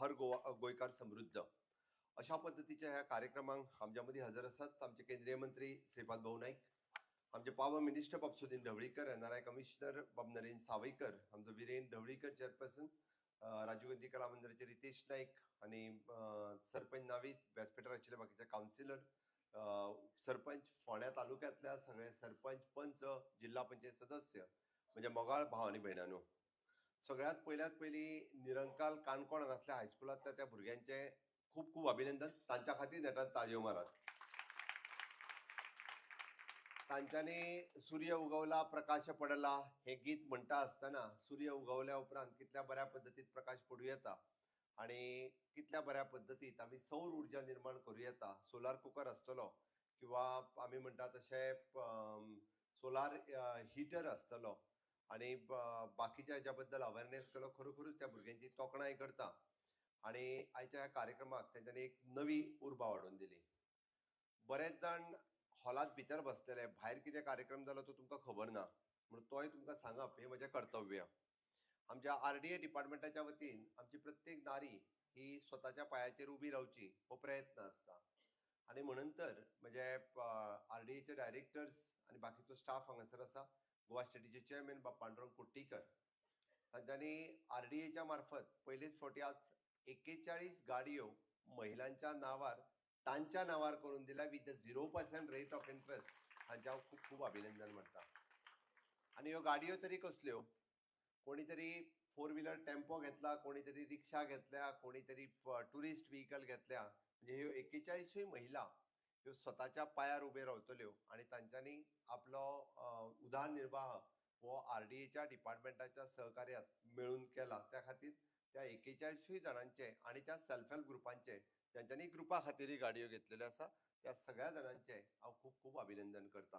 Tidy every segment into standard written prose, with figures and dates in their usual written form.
हर गोयकार समृद्ध अशा पद्धतीच्या ह्या कार्यक्रमांक आमच्यामध्ये हजर असतात आमचे केंद्रीय मंत्री श्रीपाद भाऊ नाईक, आमचे पॉवर मिनिस्टर बाब सुदीन ढवळीकर, एनआरआय कमिशनर बाब नरेंद्र सावयकर, आमचं वीरेन ढवळीकर चेअरपर्सन, राजीव गांधी कला मंदिराचे रितेश नाईक आणि सरपंच नावीद, व्यासपीठार आशिल्ले बाकीचे काउन्सिलर, सरपंच, फोंड्या तालुक्यातल्या सगळे सरपंच, पंच, जिल्हा पंचायत सदस्य, म्हणजे मोगाळ भाव आणि भयणांनो, सगळ्यात पयली निरंकाल काणकोण हांगातल्या हायस्कुलांतल्या त्या भुरग्यांचे खूप खूप अभिनंदन. तांच्या खातीर नेटान ताळयो मारात. तांच्यांनी सूर्य उगवला प्रकाश पडला हे गीत म्हणटा आसतना सूर्य उगवल्या उपरांत कितल्या बऱ्या पद्धतीत प्रकाश पडू येता आणि कितल्या बऱ्या पद्धतीत आमी सौर उर्जा निर्माण करूं येता. सोलार कुकर आसतलो किंवा आमी म्हणटा तशे सोलार हिटर आसतलो आणि बाकीच्या हेच्या बद्दल अवेरनेस केलो. खरोखरूच त्या भुरग्यांची तोखणाय करता आणि आयच्या ह्या कार्यक्रमाक तेंच्यांनी एक नवी उर्बा वाडोवन दिली. बरेच जाण हॉलात भितर बसलेले, भायर कितें कार्यक्रम जालो तो तुमकां खबर ना, म्हणून तोय तुमकां सांगप हें म्हजें कर्तव्य. आमच्या RDA डिपार्टमेंटाच्या वतीन आमची प्रत्येक नारी ही स्वताच्या पांयाचेर उबी रावची हो प्रयत्न आसता आणि म्हणून तर म्हणजे RDAचे डायरेक्टर्स आनी बाकीचो स्टाफ हांगासर आसा. गोवा स्टेटीचे चेअरमॅन बाब पांडुरंग कुट्टीकर, तांच्यांनी RDAच्या मार्फत पयलेच फावटी आज 41 गाडयो महिलांच्या नावार तांच्या नावार करून दिल्या विथ 0% रेट ऑफ इंटरेस्ट. हांचे हांव खूप खूप अभिनंदन म्हणटा. आणि ह्यो गाडयो तरी कसल्यो? कोणी तरी 4 व्हिलर टेम्पो घेतला, कोणी तरी रिक्षा घेतल्या, कोणी तरी टुरिस्ट व्हेकल घेतल्या. म्हणजे ह्यो 41 महिला ह्यो स्वताच्या पांयार उबे रावतल्यो आणि तांच्यांनी आपलो उदरनिर्वाह हो RDAच्या डिपार्टमेंटाच्या सहकार्यात मेळून केला. त्या खातीर त्या 41 जाणांचे आणि त्या सेल्फ हेल्प ग्रुपांचे ज्यांच्यांनी ग्रुपा खातीर गाडयो घेतलेल्यो आसा त्या सगळ्या जाणांचे हांव खूप खूप अभिनंदन करता.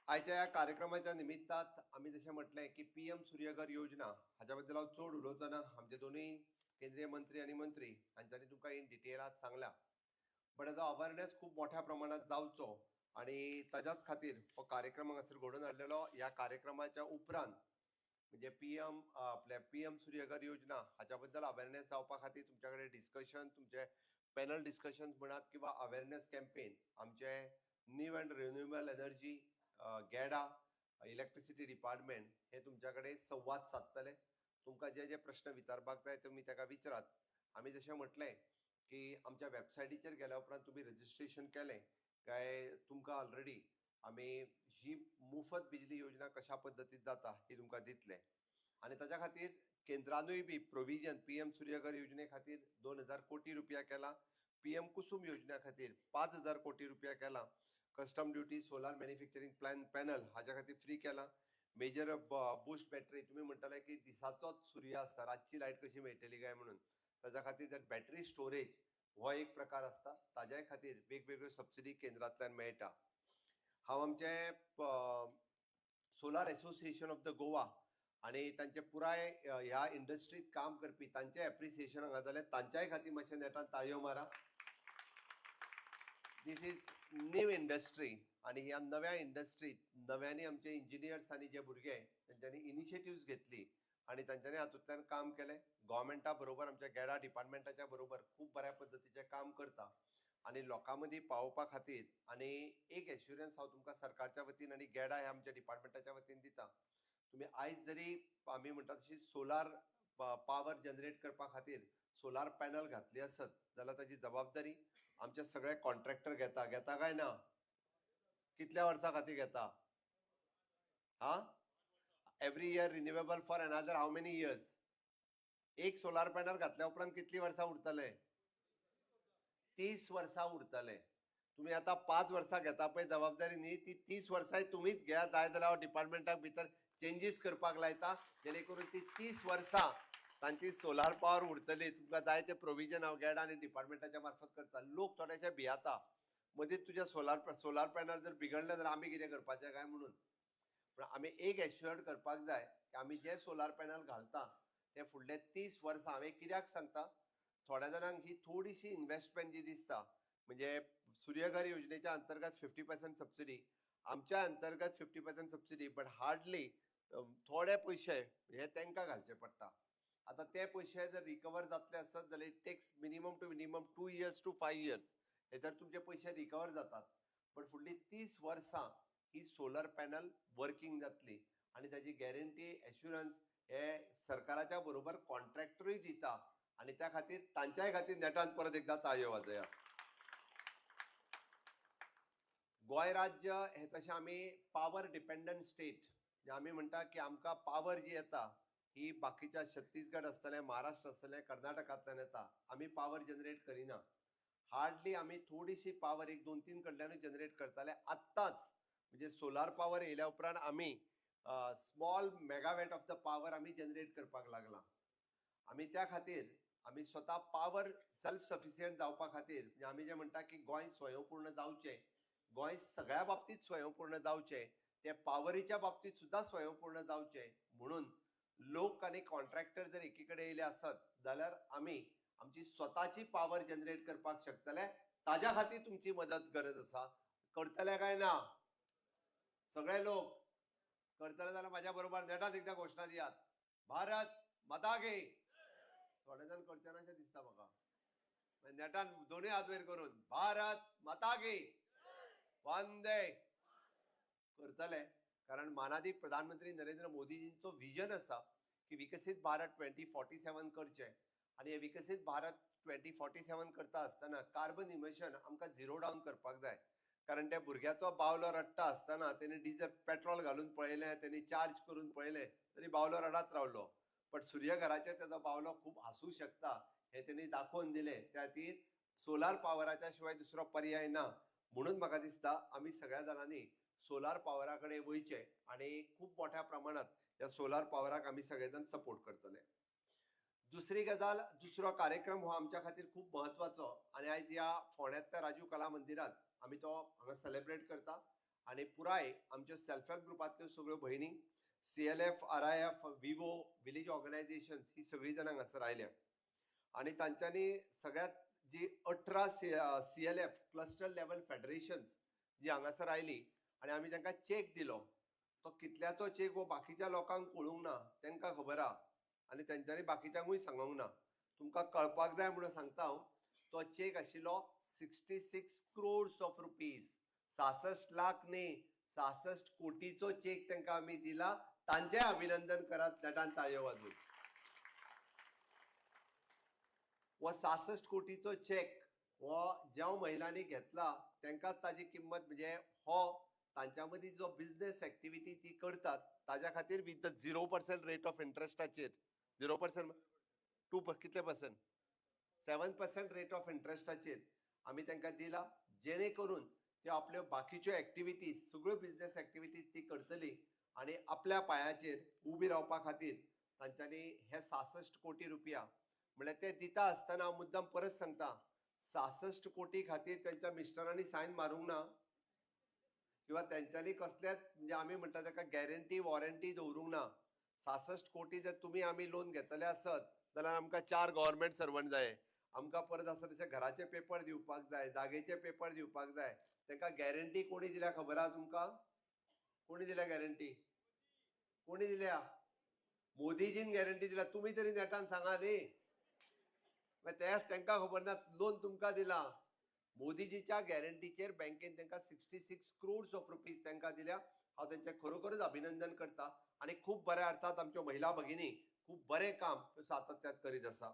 आयच्या ह्या कार्यक्रमाच्या निमित्तात आम्ही जशें म्हटलें की PM सूर्यघर योजना हाच्या बद्दल हांव चड उलोवचो. आमचे दोनूय केंद्रीय मंत्री आनी मंत्री हांच्यांनी तुमकां इन डिटेलात सांगला. बट हेजो अवेरनेस खूप मोठ्या प्रमाणात जावचो आणि ताच्याच खातीर हो कार्यक्रम हांगासर घडोवन हाडलेलो. ह्या कार्यक्रमाच्या उपरांत म्हणजे PM सूर्यघर योजना हाच्या बद्दल अवेरनेस जावपा खातीर तुमच्या कडेन डिस्कशन, तुमचे पॅनल डिस्कशन्स म्हणात किंवा अवेरनेस कॅम्पेन आमचे new and renewable energy GEDA, electricity department हे तुमच्या कडेन संवाद साधतले. तुमकां जे जे प्रश्न विचारपाक जाय तुमी ताका विचारात. आमी जशें म्हटलें की आमच्या वेबसायटीचेर गेल्या उपरांत तुमी रजिस्ट्रेशन केलें काय तुमकां ऑलरेडी आमी ही मुफत बिजली योजना कशा पद्दतीन जाता ही तुमकां दितले आणि ताच्या खातीर केंद्रानूय बी प्रोविजन PM सूर्यघर योजने खातीर 2000 कोटी रुपया केला. PM कुसुम योजने खातीर 5000 कोटी रुपया केला. Custom duty solar manufacturing panel हाच्या खातीर फ्री केला. मेजर बुस्ट बॅटरी तुम्ही म्हणटाले की दिसाचोच सूर्य आसता, रातची लायट कशी मेळटली काय म्हणून, ताच्या खातीर बॅटरी स्टोरेज हो एक प्रकार आसता. ताज्या खातीर वेगवेगळ्यो सबसिडी केंद्रांतल्यान मेळटा. हांव आमचे solar association of the Goa आणि तांचे पुराय ह्या इंडस्ट्रीत काम करपी तांचे एप्रिसिएशन हांगा जालें. तांच्याय खातीर मातशें नेटान ताळयो मारा. दिस इज न्यू इंडस्ट्री आणि ह्या नव्या इंडस्ट्रीत नव्याने आमचे इंजिनियर्स आणि जे भुरगे त्यांच्यानी इनिशिएटिव्ह घेतली आणि तांच्यांनी हातूंतल्यान काम केलें. गव्हर्मेंटा बरोबर आमच्या गॅडा डिपार्टमेंटाच्या बरोबर खूप बऱ्या पद्धतीचें काम करता आणि लोकां मदीं पावोवपा खातीर आणि एक एश्युरन्स हांव तुमकां सरकारच्या वतीन आणि गॅडा ह्या आमच्या डिपार्टमेंटाच्या वतीन दिता. तुम्ही आयज जरी आमी म्हणटा तशी सोलार पावर जनरेट करपा खातीर सोलार पॅनल घातली आसत जाल्यार ताची जबाबदारी आमचे सगळे कॉन्ट्रॅक्टर घेता काय ना? कितल्या वर्सां खातीर घेता? हा, every year renewable for another how many years? एक सोलार पॅनल घातल्या उपरांत कितली वर्सां उरतले? 30 वर्सां उरतले. तुम्ही आता 5 वर्सां घेता पळय जबाबदारी न्ही ती 30 वर्सां तुम्हीच घ्या. जाय जाल्यार डिपार्टमेंटाक भितर चेंजीस करपाक लायता जेणे करून ती 30 वर्सां तांची सोलार पावर उरतली. तुमकां जाय ते प्रोविजन हांव गॅडा आनी डिपार्टमेंटाच्या मार्फत करता. लोक थोडेशे भियाता मदींच तुझ्या सोलार पॅनल जर बिगडले जाल्यार आमी कितें करपाचें काय म्हणून. पण आमी एक एश्युअर्ड करपाक जाय की आमी जे सोलार पॅनल घालता ते फुडले 30 वर्सां. हांवें कित्याक सांगता, थोड्या जाणांक ही थोडीशी इन्व्हेस्टमेंट जी दिसता म्हणजे सूर्यघर योजनेच्या अंतर्गत 50% सबसिडी, आमच्या अंतर्गत 50% सबसिडी, बट हार्डली थोडे पयशे हे तांकां घालचे पडटा. आता ते पैसे जर रिकवर जातले असत जाल्यार it takes minimum to minimum 2 years to 5 years हे तर तुमचे पैसे रिकवर जातात. पण फुडली 30 वर्सां ही सोलर पॅनल वर्किंग जातली आणि त्याची गॅरंटी एश्युरन्स हे सरकाराच्या बरोबर कॉन्ट्रॅक्टरूय दिता आणि त्या खातीर तांच्याय खातीर नेटान परत एकदा ताळयो वाजया. गोय राज्य हे तशें आमी पावर डिपेंडंट स्टेट जे आमी म्हणटा की आमकां पावर जी येता ही बाकीच्या छत्तीसगड आसतलें महाराष्ट्र आसतलें कर्नाटकांतल्यान येता. आमी पावर जनरेट करिना. हार्डली आमी थोडीशी पावर एक 2-3 कडल्यानूच जनरेट करताले. आत्ताच म्हणजे सोलार पावर येयल्या उपरांत आमी small megawatt of the power आमी जनरेट करपाक लागला. आमी त्या खातीर आमी स्वता पावर सेल्फ सफिशियंट जावपा खातीर म्हणजे आमी जे म्हणटा की गोंय स्वयंपूर्ण जावचें, गोंय सगळ्या बाबतीत स्वयंपूर्ण जावचें, ते पावरीच्या बाबतीत सुद्धा स्वयंपूर्ण जावचें म्हणून लोक आनी कॉन्ट्रॅक्टर जर एकी कडेन येयले आसत जाल्यार आमी आमची स्वताची पावर जनरेट करपाक शकतले. ताज्या खातीर तुमची मदत गरज आसा. करतले काय ना? सगळे लोक करतले जाल्यार म्हाज्या बरोबर नेटात एकदा घोशणा दियात. भारत माता की. थोडे जाण करचे नाशे दिसता म्हाका. नेटान दोनूय हात वयर करून भारत माता की. वंदे करतले कारण मानादी प्रधानमंत्री नरेंद्र मोदीजींचो विजन आसा की विकसित भारत 2047 करचे आणि हे विकसित भारत 2047 करता आसतना कार्बन इमिशन आमकां झिरो डावन करपाक जाय. कारण त्या भुरग्याचो बावलो रडटा आसतना तेणी डिझल पेट्रोल घालून पळयलें, तेणी चार्ज करून पळयलें तरी बावलो रडत रावलो. पण सूर्यघराचेर तेजो बावलो खूब हांसूं शकता हे तेणी दाखोवन दिलें. त्या खातीर सोलार पावराच्या शिवाय दुसरो पर्याय ना. म्हणून म्हाका दिसता आमी सगळ्या जाणांनी सोलार पावरा कडेन वयचे आणि खूब मोठ्या प्रमाणात या सोलार पावराक आमी सगळे जाण सपोर्ट करतले. दुसरी गजाल, दुसरो कार्यक्रम हो आमच्या खातीर खूब म्हत्वाचो आणि आयज ह्या फोंड्यांतल्या राजीव कला मंदिरांत आमी तो हांगा सेलिब्रेट करता आणि पुराय आमच्यो सेल्फ हेल्प ग्रुपांतल्यो सगळ्यो भयणी CLF, RIF, विवो, विलेज ऑर्गनायझेशन ही सगळीं जाणां हांगासर आयल्या आणि तांच्यांनी सगळ्यात जी 18 CLF क्लस्टर लेवल फेडरेशन जी हांगासर आयली आणि आमी तांकां चेक दिलो. तो कितल्याचो चेक हो बाकीच्या लोकांक कळूंक ना, तांकां खबर आहा आणि तेंच्यांनी बाकीच्यांकूय सांगूंक ना. तुमकां कळपाक जाय म्हणून सांगता हांव. तो चेक आशिल्लो 66 crores of rupees. 66 लाख न्ही, 66 कोटीचो चेक तांकां आमी दिला. तांचें अभिनंदन करात नेटान ताळयो वाजून. वो 66 कोटीचो चेक हो ज्या महिलांनी घेतला तांकांच ताजी किंमत म्हणजे हो तांच्या मदीं जो बिझनेस एक्टिविटी ती करतात ताज्या खातीर विथ द 0% रेट ऑफ इंटरेस्टाचेर 0% 2 कितले पर्सेंट 7% रेट ऑफ इंटरेस्टाचेर आमी तांकां दिला जेणे करून ते आपल्यो बाकीच्यो एक्टिविटीज सगळ्यो बिझनेस एक्टिविटीज ती करतली आणि आपल्या पायाचेर उबी रावपा खातीर तांच्यांनी हे 66 कोटी रुपया म्हळ्यार ते दिता आसतना हांव मुद्दाम परत सांगता 66 कोटी खातीर त्यांच्या मिस्टरांनी सायन मारूंक ना किंवा त्यांच्यानी कसल्याच म्हणजे आमी म्हणटा ताका गॅरंटी वॉरंटी दवरूंक ना. 66 कोटी जर तुमी आमी लोन घेतले आसत जाल्यार आमकां 4 गव्हर्नमेंट सर्वंट जाय. आमकां परत आसा तशे घराचे पेपर दिवपाक जाय, जागेचे पेपर दिवपाक जाय. तांकां गॅरंटी कोणी दिल्या खबर आहा तुमकां? कोणी दिल्या गॅरंटी? कोणी दिल्या? मोदीजीन गॅरंटी दिल्या. तुम्ही तरी नेटान सांगा न्ही. तेच तांकां खबर ना लोन तुमकां दिला. मोदीजीच्या गॅरंटीचेर बँकेन तांकां 66 crores of rupees तांकां दिल्या. हांव तांचें खरोखरच अभिनंदन करता आणि खूब बऱ्या अर्थात आमच्यो महिला भगिनी खूब बरें काम सातत्यात करीत आसा.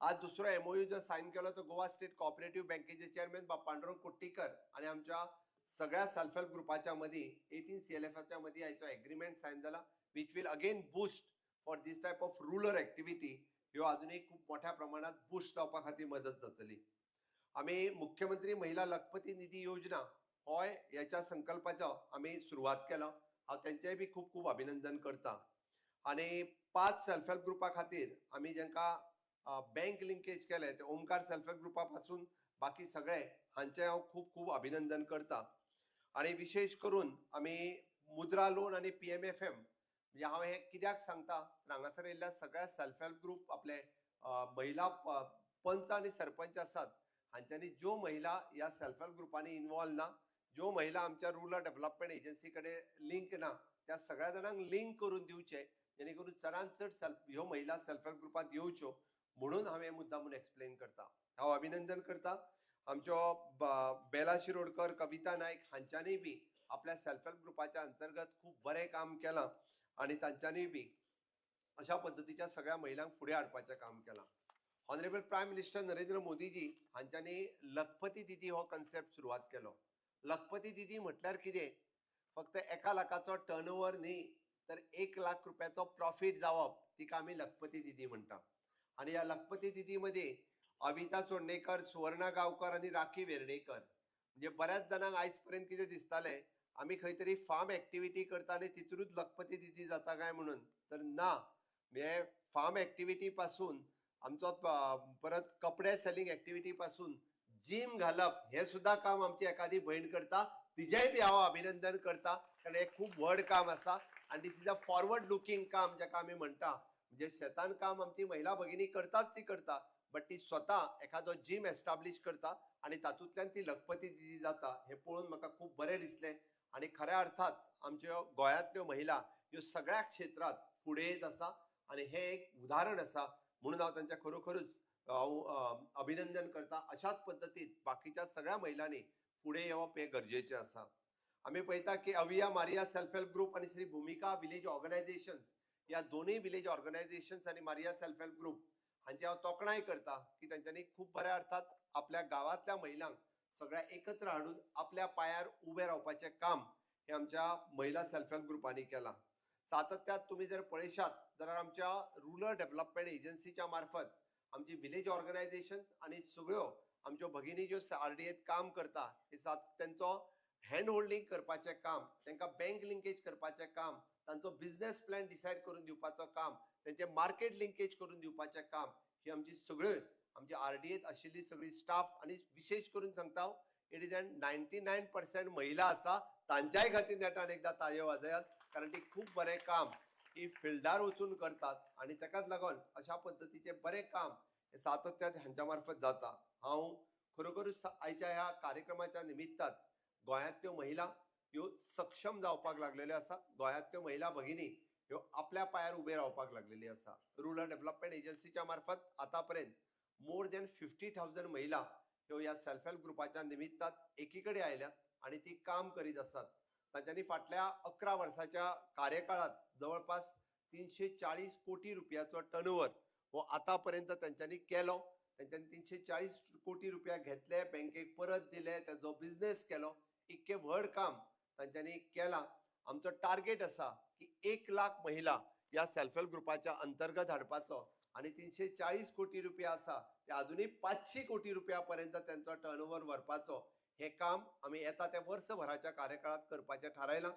आज दुसरो MOU जो सायन केलो तो गोवा स्टेट कोऑपरेटिव्ह बँकेचे चेअरमॅन पांडुरंग कुट्टीकर आणि आमच्या सगळ्या सेल्फ हेल्प ग्रुपाच्या मदीं 18 CLFच्या मदीं हाचो एग्रीमेंट सायन जाला which will again boost for this type of rural activity. ह्यो अजूनही खूब मोठ्या प्रमाणात बूस्ट जावपा खातीर मदत जातली. आमी मुख्यमंत्री महिला लखपती निधी योजना होय ह्याच्या संकल्पाचो आमी सुरवात केलो. हांव तेंचेय बी खूब खूब अभिनंदन करता आणि 5 सेल्फ हेल्प ग्रुपा खातीर आमी जेंकां बँक लिंकेज केले ते ओमकार सेल्फ हेल्प ग्रुपा पासून बाकी सगळे हांचे हांव खूब खूब अभिनंदन करता. आणि विशेष करून आमी मुद्रा लोन आणि PMFM म्हणजे हांव हे कित्याक सांगता हांगासर येयल्ल्या सगळ्या सेल्फ हेल्प ग्रुप आपले महिला पंच आणि सरपंच आसात हांच्यांनी ज्यो महिला ह्या सेल्फ हेल्प ग्रुपांनी इन्वॉल्व ना, ज्यो महिला आमच्या रुरल डेव्हलपमेंट एजन्सी कडेन लिंक ना त्या सगळ्या जाणांक लिंक करून दिवचे जेणे करून चडांत चड ह्यो महिला सेल्फ हेल्प ग्रुपांत येवच्यो म्हणून हांवें मुद्दामून एक्सप्लेन करता. हांव अभिनंदन करता आमच्यो बेला शिरोडकर, कविता नायक हांच्यांनी बी आपल्या सेल्फ हेल्प ग्रुपाच्या अंतर्गत खूब बरें काम केलां आणि तांच्यांनी बी अशा पद्धतीच्या सगळ्या महिलांक फुडें हाडपाचें काम केलां. Honourable prime minister Narendra Modiji हांच्यांनी लखपती दिदी हो कन्सेप्ट सुरवात केलो. लखपती दिदी म्हटल्यार कितें? फक्त 1 लाखाचो टर्नओव्हर न्ही, तर 1 लाख रुपयाचो प्रॉफिट जावप, तिका आमी लखपती दिदी म्हणटा. आणि ह्या लखपती दिदी मध्ये अविता चोडणेकर, सुवर्णा गांवकर आणि राखी वेर्णेकर म्हणजे बऱ्याच जाणांक आयज पर्यंत कितें दिसतालें आमी खंय तरी फार्म एक्टिविटी करता आनी तितूरूच लखपती दिदी जाता काय म्हणून. तर ना, म्हणजे फार्म एक्टिविटी पासून आमचो परत कपडे सेलिंग एक्टिविटी पासून जिम घालप हे सुद्धा काम आमची एखादी बहीण करता. तिजेय बी हांव अभिनंदन करता, कारण हे खूप व्हड काम आसा आणि दिस इज अ फॉरवर्ड लुकिंग काम जाका आमी म्हणटा. म्हणजे शेतान काम आमची महिला भगिनी करतात ती करता, बट ती स्वतः एखादो जिम एस्टाब्लिश करता आणि तातूंतल्यान ती लखपती दिदी जाता. हे पळोवन म्हाका खूप बरें दिसलें आणि खऱ्या अर्थात आमच्यो गोंयांतल्यो महिला ह्यो सगळ्या क्षेत्रात फुडें येत आसा आणि हे एक उदाहरण आसा. म्हणून हांव तांच्या खरोखरूच अभिनंदन करता. अशाच पद्धतीत बाकीच्या सगळ्या महिलांनी फुडें येवप हे गरजेचें आसा. आमी पळयता की अविया मारिया सेल्फ हेल्प ग्रुप आणि श्री भूमिका विलेज ऑर्गनायझेशन या दोन्ही विलेज ऑर्गनायझेशन्स आणि मारिया सेल्फ हेल्प ग्रुप हांची हांव तोखणाय करता की तांच्यांनी खूप बऱ्या अर्थात आपल्या गावातल्या महिलांक सगळ्या एकत्र हाडून आपल्या पायार उबे रावपाचें काम हे आमच्या महिला सेल्फ हेल्प ग्रुपांनी केलां. सातत्यात तुम्ही जर पळयशात जाल्यार आमच्या रुरल डेव्हलपमेंट एजन्सीच्या मार्फत आमची विलेज ऑर्गनायझेशन आणि सगळ्यो आमच्यो भगिनी ज्यो आरडीएत काम करता त्यांचो हँड होल्डिंग करपाचें काम, तांकां बँक लिंकेज करपाचें काम, तांचो बिझनेस प्लॅन डिसायड करून दिवपाचो काम, त्यांचे मार्केट लिंकेज करून दिवपाचें काम, ही आमची सगळ्यो आमची आरडीएत आशिल्ली सगळी स्टाफ आणि विशेष करून सांगता इट इज 99% महिला आसा. तांच्याय खातीर नेटान एकदा ताळयो वाजयात, कारण ती खूप बरें काम ही फिल्डार वचून करतात आणि ताकाच लागून अशा पद्धतीचे बरें काम हे सातत्यान हांच्या मार्फत जाता. हांव खरोखरूच आयच्या ह्या कार्यक्रमाच्या निमित्तान गोंयांतल्यो महिला ह्यो सक्षम जावपाक लागलेल्यो आसा. गोंयांतल्यो महिला भगिनी ह्यो आपल्या पायार उबे रावपाक लागलेली आसा. रुरल डेव्हलपमेंट एजन्सीच्या मार्फत आतापर्यंत मोर दॅन 50,000 महिला ह्यो ह्या सेल्फ हेल्प ग्रुपाच्या निमित्तान एकीकडे आयल्यात आणि ती काम करीत आसात. तांच्यांनी फाटल्या 11 वर्साच्या कार्यकाळात जवळपास 340 कोटी रुपयाचो टर्नओव्हर हो आतापर्यंत तांच्यांनी केलो. तांच्यांनी 340 कोटी रुपया घेतले, बँकेक परत दिले, त्याचो बिझनेस केलो. इतके व्हड काम तांच्यांनी केलां. आमचो टार्गेट आसा की 1 लाख महिला या सेल्फ हेल्प ग्रुपाच्या अंतर्गत हाडपाचो आणि 340 कोटी रुपया आसा ते अजूनही 500 कोटी रुपया पर्यंत त्यांचा टर्नओव्हर व्हरपाचो हे काम आम्ही येता त्या वर्षभराच्या कार्यकाळात करपाचें थारायलां.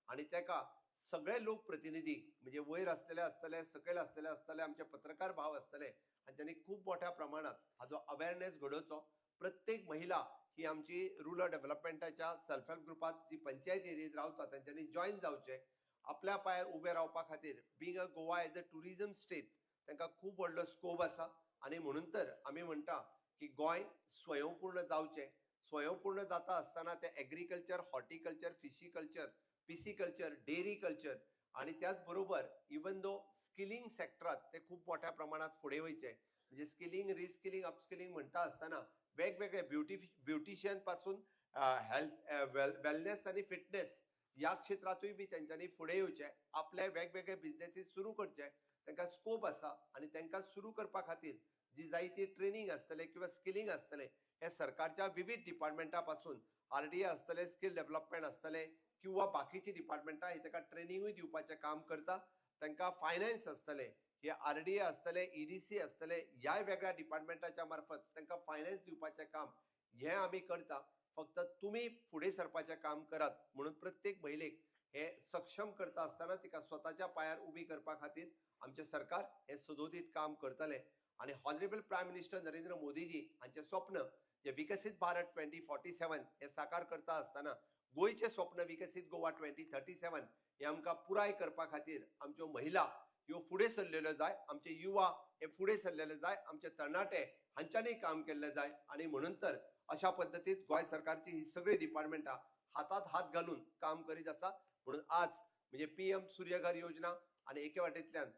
आणि तेका सगळे लोक प्रतिनिधी म्हणजे वयर असलेले सकयल असलेले आमचे पत्रकार भाव असतले हांच्यांनी खूप मोठ्या प्रमाणात हाजो अवेअरनेस घडोवचो. प्रत्येक महिला ही आमची रुरल डेव्हलपमेंटाच्या सेल्फ हेल्प ग्रुपात जी पंचायत एरियेत रावता त्यांच्यानी जॉईन जावचे. आपल्या पायार उबे रावपा खातीर being a Goa as a tourism state तांकां खूप व्हडलो स्कोप आसा. आणि म्हणून तर आमी म्हणटा की गोंय स्वयंपूर्ण जावचें. स्वयंपूर्ण जाता असताना ते agriculture, horticulture, fishiculture, pisciculture, dairy culture आणि त्याच बरोबर इवन दो स्किलिंग सेक्टरात ते खूप मोठ्या प्रमाणात फुडें वयचे. म्हणजे स्किलिंग, रिस्किलिंग, अपस्किलिंग म्हणटा असताना वेगवेगळे ब्युटिशियन पासून हेल्थ, वेलनेस आणि फिटनेस या क्षेत्रातूय बी त्यांच्यानी फुडें येवचे. आपले वेगवेगळे बिझनेसीस सुरू करचे. तांकां स्कोप आसा आणि तांकां सुरू करपा खातीर जी जाय ती ट्रेनिंग आसतले किंवा स्किलिंग आसतले हे सरकारच्या विविध डिपार्टमेंटा पासून आरडीए आसतले, स्किल डेव्हलपमेंट आसतले किंवा बाकीची डिपार्टमेंटा हे ताका ट्रेनिंगूय दिवपाचें काम करता. तांकां फायनान्स आसतले, हे आरडीए आसतले, ईडीसी आसतले, ह्या वेगळ्या डिपार्टमेंटाच्या मार्फत तांकां फायनान्स दिवपाचें काम हे आमी करता. फक्त तुम्ही फुडें सरपाचें काम करात म्हणून प्रत्येक महिलेक हे सक्षम करता असताना तिका स्वताच्या पायार उबी करपा खातीर आमचे सरकार हे सदोदीत काम करतले. आणि honourable prime minister Narendra Modiji हांचे स्वप्न जे विकसित भारत 2047 हे साकार करता असताना गोयचे स्वप्न विकसित गोवा 2037 हे आमकां पुराय करपा खातीर आमच्यो महिला ह्यो फुडें सरलेल्यो जाय, आमचे युवा हे फुडें सरलेले जाय, आमचे तरणाटे हांच्यांनी काम केल्ले जाय. आणि म्हणून तर अशा पद्धतीत गोंय सरकारची ही सगळी डिपार्टमेंटा हातात हात घालून काम करीत आसा. म्हणून आज म्हणजे पीएम सूर्यघर योजना, आणि एके वाटेंतल्यान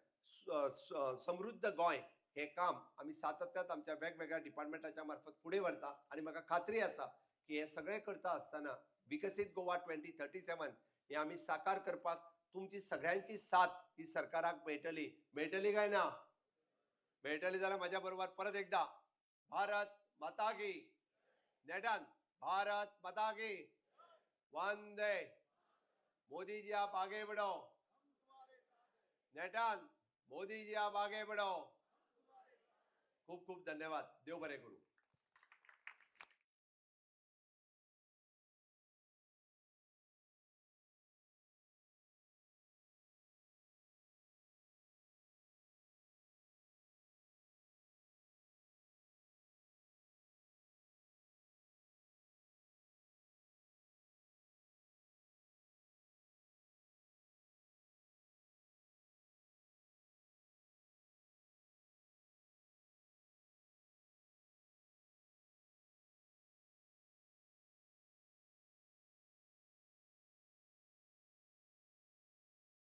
समृद्ध गोंय हे काम आम्ही सातत्यात आमच्या वेगवेगळ्या डिपार्टमेंटाच्या मार्फत फुडें व्हरता आणि म्हाका खात्री आसा की हे सगळें करता आसतना विकसीत गोवा 2037 हे आम्ही साकार करपाक तुमची सगळ्यांची साथ ही सरकाराक मेळटली काय ना? मेळटली जाल्यार म्हज्या बरोबर परत एकदा भारत माता की नेटान भारत माता की वंदे मोदी जी आप आगे बढ़ो नेटान मोदी जी आप आगे बढ़ो खूप खूप धन्यवाद देव बरें करूं